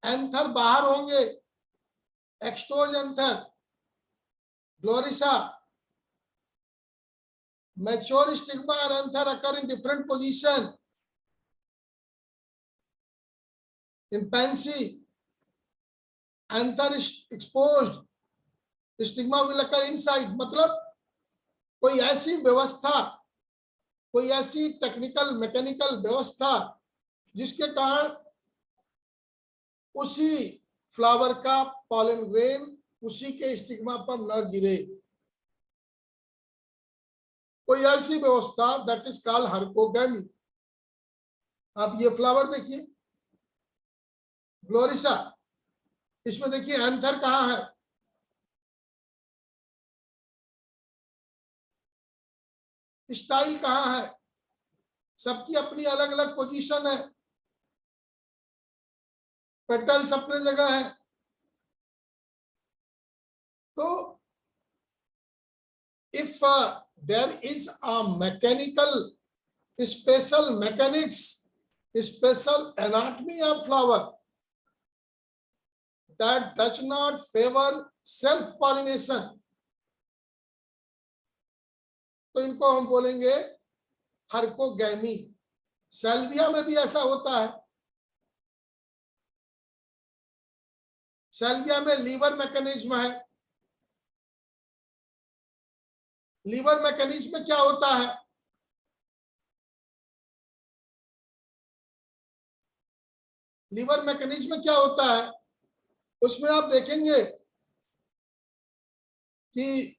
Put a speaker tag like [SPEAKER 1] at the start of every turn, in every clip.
[SPEAKER 1] Anther बाहर होंगे, extrorse anther, gloriosa, mature stigma and anther occur in different position. In pansy, anther is exposed, stigma will occur inside. मतलब कोई ऐसी व्यवस्था, कोई ऐसी टेक्निकल मैकेनिकल व्यवस्था जिसके कारण उसी फ्लावर का पॉलन ग्रेन उसी के स्टिग्मा पर न गिरे, कोई ऐसी व्यवस्था, दैट इज कॉल्ड हार्कोगेमी। आप ये फ्लावर देखिए, ग्लोरिसा, इसमें देखिए एंथर कहाँ है, स्टाइल कहाँ है, सबकी अपनी अलग अलग पोजीशन है, पेटल्स अपने जगह है। तो if there is a mechanical, special mechanics, special anatomy of flower that does not favor self pollination, तो इनको हम बोलेंगे हार्कोगेमी। सैल्विया में भी ऐसा होता है। सैल्विया में लीवर मैकेनिज्म है। लीवर मैकेनिज्म में क्या होता है, लीवर मैकेनिज्म में क्या होता है, उसमें आप देखेंगे कि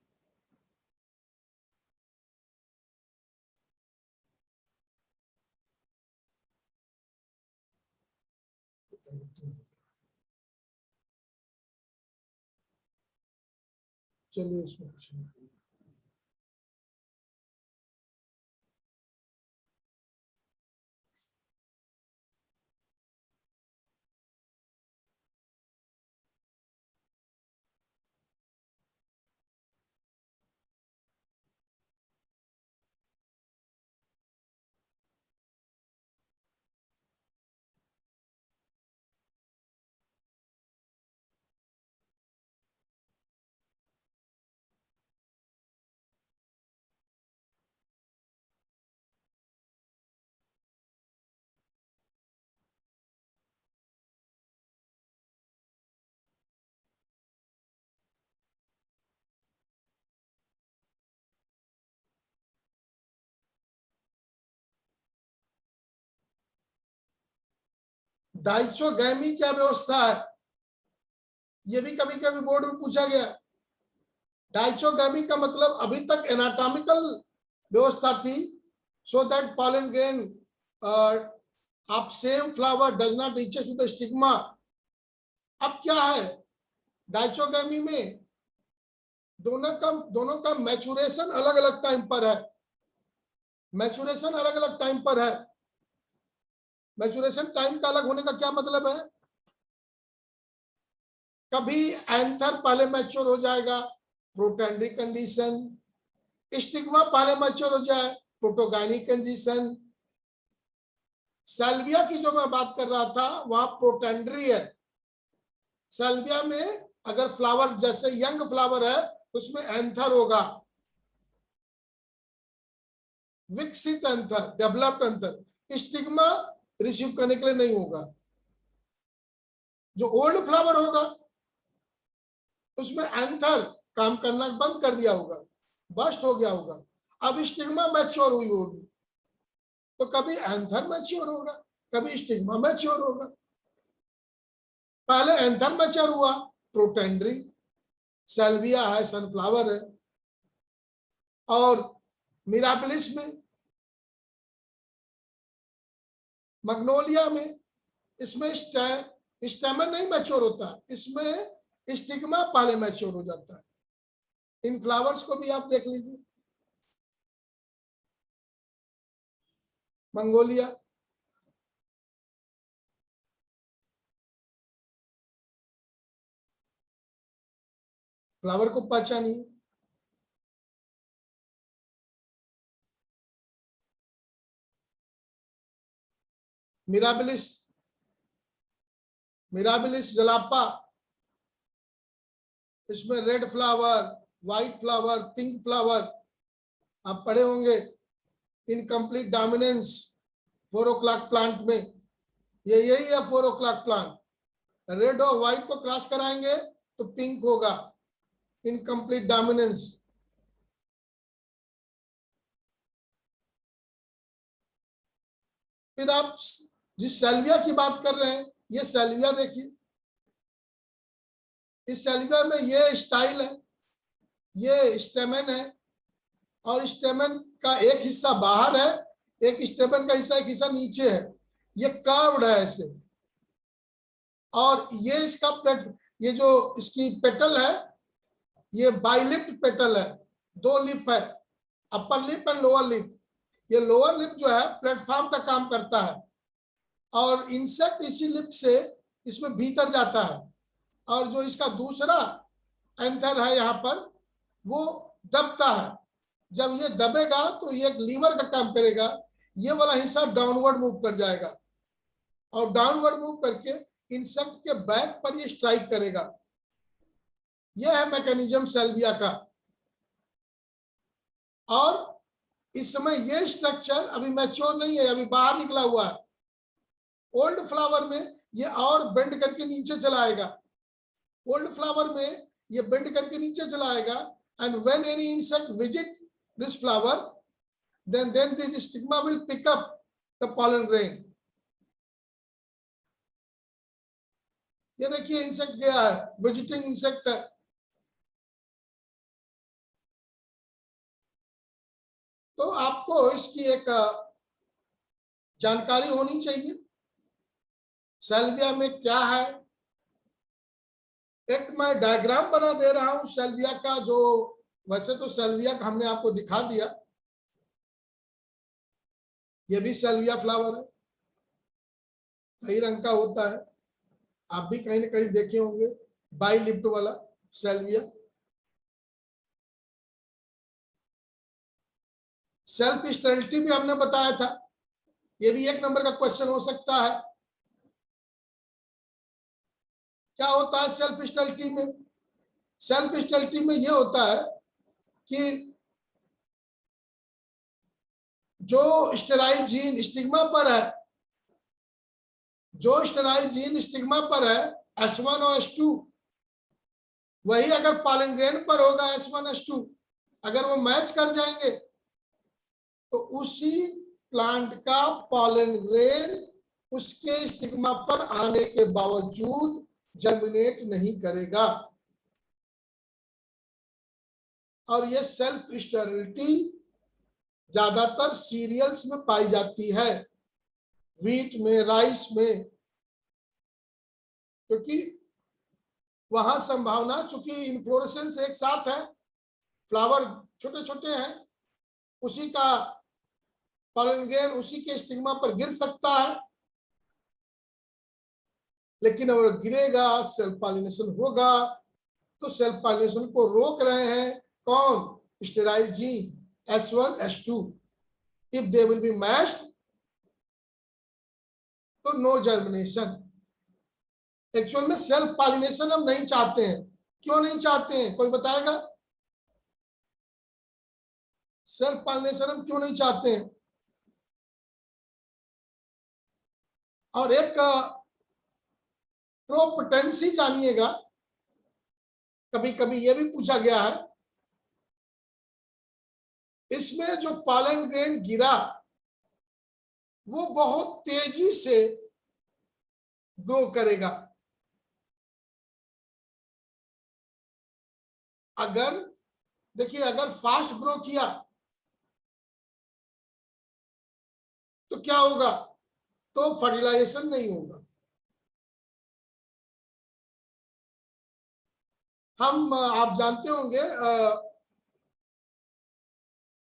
[SPEAKER 1] चलिए इसमें कुछ नहीं। डाइचोगैमी क्या व्यवस्था है, ये भी कभी कभी बोर्ड में पूछा गया। डाइचोगैमी का मतलब अभी तक एनाटॉमिकल व्यवस्था थी, so that pollen grain of same flower does not reaches to the stigma. अब क्या है, डाइचोगैमी में दोनों का मैचुरेशन अलग अलग टाइम पर है। मैचुरेशन अलग अलग टाइम पर है। मैचुरेशन टाइम का अलग होने का क्या मतलब है, कभी एंथर पहले मैच्योर हो जाएगा, प्रोटेंड्री कंडीशन, स्टिग्मा पहले मैच्योर हो जाए, प्रोटोगाइनिक कंडीशन। सैल्विया की जो मैं बात कर रहा था वहां प्रोटेंड्री है। सैल्विया में अगर फ्लावर जैसे यंग फ्लावर है उसमें एंथर होगा, विकसित anther, developed anther. Stigma receive करने के लिए नहीं होगा। जो ओल्ड फ्लावर होगा उसमें एंथर काम करना बंद कर दिया होगा, बस्ट हो गया होगा। अब स्टिग्मा मैच्योर हुई होगी, तो कभी एंथर मैच्योर होगा, कभी स्टिग्मा मैच्योर होगा। पहले एंथर मैच्योर हुआ, प्रोटेंड्री, सैल्विया है, सनफ्लावर है, और मिराबिलिस में, मैग्नोलिया में, इसमें स्टेमन नहीं मैच्योर होता, इसमें स्टिग्मा पहले मैच्योर हो जाता है। इन फ्लावर्स को भी आप देख लीजिए, मंगोलिया, फ्लावर को पहचानिए, मिराबिलिस, मिराबिलिस जलापा, इसमें red flower, white flower, pink flower आप पढ़े होंगे। इनकम्प्लीट डोमिनेंस 4 o'clock प्लांट में ये यही है 4 o'clock प्लांट। रेड और व्हाइट को क्रॉस कराएंगे तो पिंक होगा, इनकम्प्लीट डोमिनेंस। फिर आप जिस सैल्विया की बात कर रहे हैं, ये सैल्विया देखिए, इस सैल्विया में ये स्टाइल है, ये स्टेमन है, और स्टेमन का एक हिस्सा बाहर है, एक स्टेमन का हिस्सा, एक हिस्सा नीचे है, ये कर्व्ड है ऐसे। और ये इसका ये जो इसकी पेटल है, ये बाइलिप्ड पेटल है, 2 लिप है, upper lip and lower lip. ये लोअर लिप जो है प्लेटफॉर्म का काम करता है, और इंसेक्ट इसी लिप से इसमें भीतर जाता है, और जो इसका दूसरा एंथर है यहाँ पर, वो दबता है। जब ये दबेगा तो ये एक लीवर का काम करेगा, ये वाला हिस्सा डाउनवर्ड मूव कर जाएगा, और डाउनवर्ड मूव करके इंसेक्ट के बैक पर ये स्ट्राइक करेगा। यह है मैकेनिज्म सैल्विया का। और इस समय ये स्ट्रक्चर अभी मैच्योर नहीं है, अभी बाहर निकला हुआ है। ओल्ड फ्लावर में ये और बेंड करके नीचे चलाएगा, ओल्ड फ्लावर में ये बेंड करके नीचे चलाएगा, and when any insect visit this flower, then this stigma will pick up the pollen grain. ये देखिए इंसेक्ट गया है, विजिटिंग इंसेक्ट है। तो आपको इसकी एक जानकारी होनी चाहिए, सैल्विया में क्या है। एक मैं डायग्राम बना दे रहा हूं सैल्विया का, जो वैसे तो सैल्विया का हमने आपको दिखा दिया, ये भी सैल्विया फ्लावर है, कई रंग का होता है, आप भी कहीं ना कहीं देखे होंगे बाइलिप्ड वाला सैल्विया। सेल्फ स्टेरिलिटी भी हमने बताया था, ये भी 1 नंबर का क्वेश्चन हो सकता है। क्या होता है सेल्फ स्टेरिलिटी में? सेल्फ स्टेरिलिटी में ये होता है कि जो स्टेराइल जीन स्टिग्मा पर है, जो स्टेराइल जीन स्टिग्मा पर है S1 और S2, वही अगर पॉलन ग्रेन पर होगा S1 S2, अगर वो मैच कर जाएंगे तो उसी प्लांट का पॉलन ग्रेन उसके स्टिग्मा पर आने के बावजूद जर्मिनेट नहीं करेगा। और ये सेल्फ स्टेरिलिटी ज्यादातर सीरियल्स में पाई जाती है, व्हीट में, राइस में, क्योंकि वहां संभावना, चूंकि इन्फ्लोरेसेंस एक साथ है, फ्लावर छोटे छोटे हैं, उसी का पॉलन ग्रेन उसी के स्टिग्मा पर गिर सकता है, लेकिन अगर गिरेगा सेल्फ पॉलिनेशन होगा। तो सेल्फ पॉलिनेशन को रोक रहे हैं कौन? Sterile gene S1 S2। If they will be matched तो नो जर्मिनेशन। एक्चुअल में सेल्फ पॉलिनेशन हम नहीं चाहते हैं। क्यों नहीं चाहते हैं, कोई बताएगा? सेल्फ पॉलिनेशन हम क्यों नहीं चाहते हैं? और एक प्रोपोटेंसी जानिएगा, कभी कभी यह भी पूछा गया है, इसमें जो पॉलन ग्रेन गिरा वो बहुत तेजी से ग्रो करेगा। अगर देखिए, अगर फास्ट ग्रो किया तो क्या होगा? तो फर्टिलाइजेशन नहीं होगा। हम आप जानते होंगे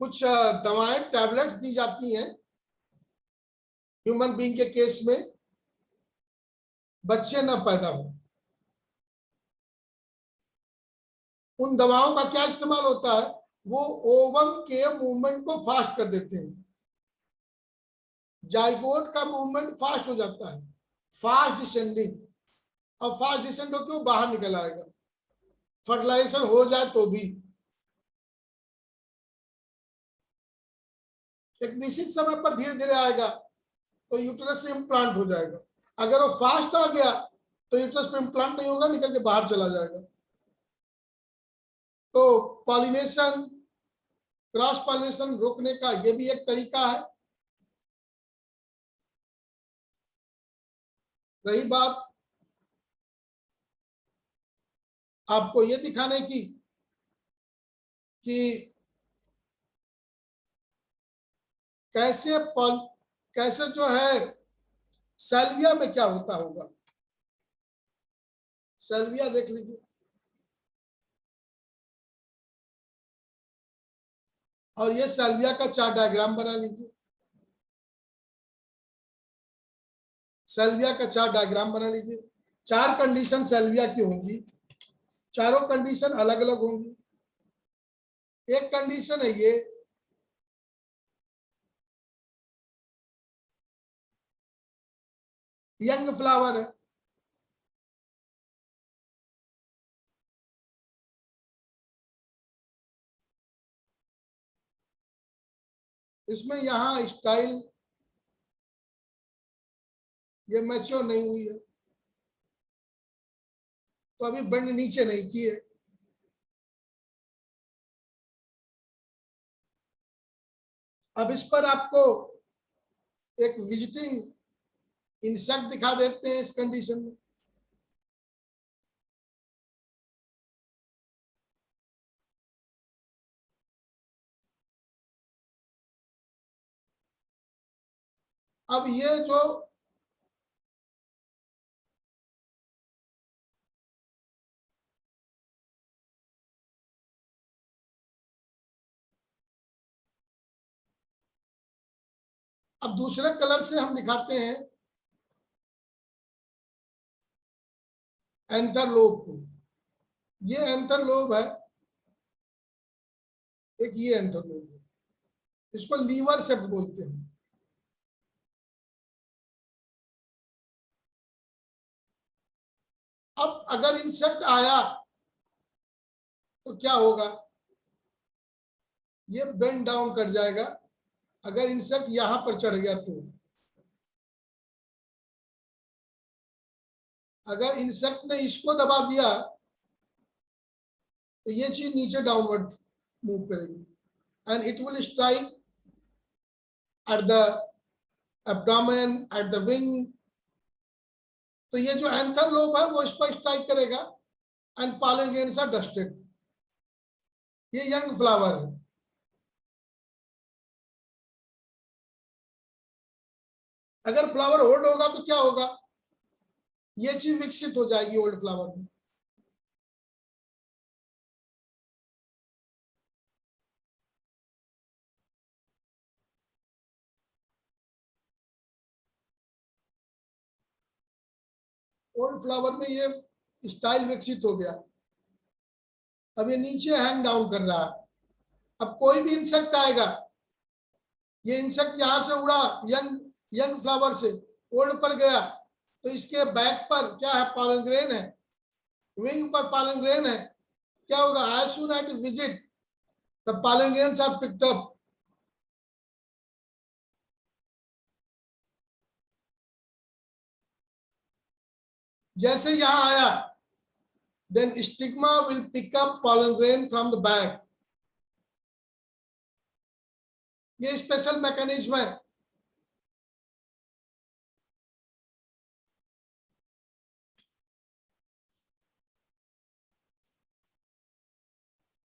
[SPEAKER 1] कुछ दवाएं, टैबलेट्स दी जाती हैं ह्यूमन बीइंग के केस में, बच्चे न पैदा हो। उन दवाओं का क्या इस्तेमाल होता है? वो ओवम के मूवमेंट को फास्ट कर देते हैं, जाइगोट का मूवमेंट फास्ट हो जाता है, फास्ट डिसेंडिंग। और फास्ट डिसेंट होकर वो बाहर निकल आएगा। फर्टिलाइजेशन हो जाए तो भी एक निश्चित समय पर धीरे धीरे आएगा तो यूट्रस से इम्प्लांट हो जाएगा। अगर वो फास्ट आ गया तो यूट्रस में इम्प्लांट नहीं होगा, निकल के बाहर चला जाएगा। तो पॉलिनेशन, क्रॉस पॉलिनेशन रोकने का ये भी एक तरीका है। रही बात आपको ये दिखाने की कि कैसे जो है सैल्विया में क्या होता होगा। सैल्विया देख लीजिए, और ये सैल्विया का चार्ट डायग्राम बना लीजिए। सैल्विया का चार्ट डायग्राम बना लीजिए। 4 कंडीशन सैल्विया की होंगी, चारों कंडीशन अलग अलग होंगी। एक कंडीशन है ये, यंग फ्लावर है। इसमें यहां स्टाइल ये मैच्योर नहीं हुई है, तो अभी बेंड नीचे नहीं की है। अब इस पर आपको एक विजिटिंग इंसेक्ट दिखा देते हैं इस कंडीशन में। अब ये जो अब दूसरे कलर से हम दिखाते हैं एंथर लोब को। ये एंथर लोब है, एक ये एंथर लोब है, इसको लीवर सेप्ट बोलते हैं। अब अगर इंसेक्ट आया तो क्या होगा, ये बेंड डाउन कर जाएगा। अगर इंसेक्ट यहां पर चढ़ गया तो, अगर इंसेक्ट ने इसको दबा दिया तो ये चीज नीचे डाउनवर्ड मूव करेगी and it will strike at the abdomen, at the wing. तो ये जो एंथर लोब है वो इस पर स्ट्राइक करेगा and pollen grains are dusted. ये यंग फ्लावर है। अगर फ्लावर होल्ड होगा तो क्या होगा, ये चीज विकसित हो जाएगी ओल्ड फ्लावर में। ओल्ड फ्लावर में ये स्टाइल विकसित हो गया। अब ये नीचे हैंग डाउन कर रहा है। अब कोई भी इंसेक्ट आएगा, ये इंसेक्ट यहां से उड़ा यंग यंग फ्लावर से ओल्ड पर गया तो इसके बैक पर क्या है, पॉलन ग्रेन है, विंग पर पॉलन ग्रेन है। क्या होगा, as soon at visit the pollen grains are picked up. जैसे यहां आया, then stigma will pick up pollen grain from the back. ये स्पेशल मैकेनिज्म है।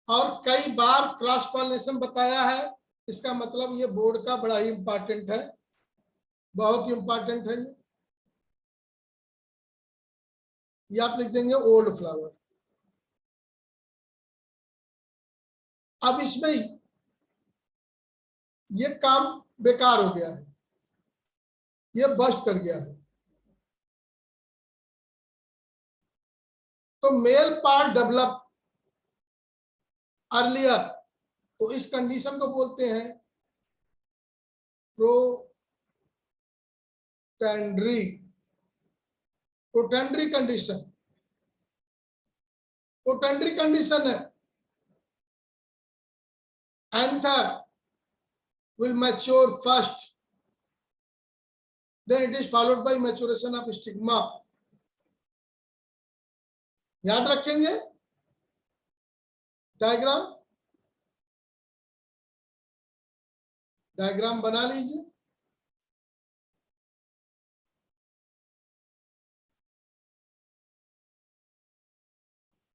[SPEAKER 1] और कई बार क्रॉस पॉलिनेशन बताया है। इसका मतलब ये बोर्ड का बड़ा ही इंपॉर्टेंट है, बहुत ही इंपॉर्टेंट है। ये आप लिख देंगे ओल्ड फ्लावर। अब इसमें ये काम बेकार हो गया है, ये बस्ट कर गया है। तो मेल पार्ट डेवलप अर्लियर, तो इस कंडीशन को बोलते हैं प्रोटेंड्री प्रोटेंडरी कंडीशन, प्रोटेंडरी कंडीशन है। Anther will mature first, then it is followed by maturation of stigma. याद रखेंगे डायग्राम, डायग्राम बना लीजिए।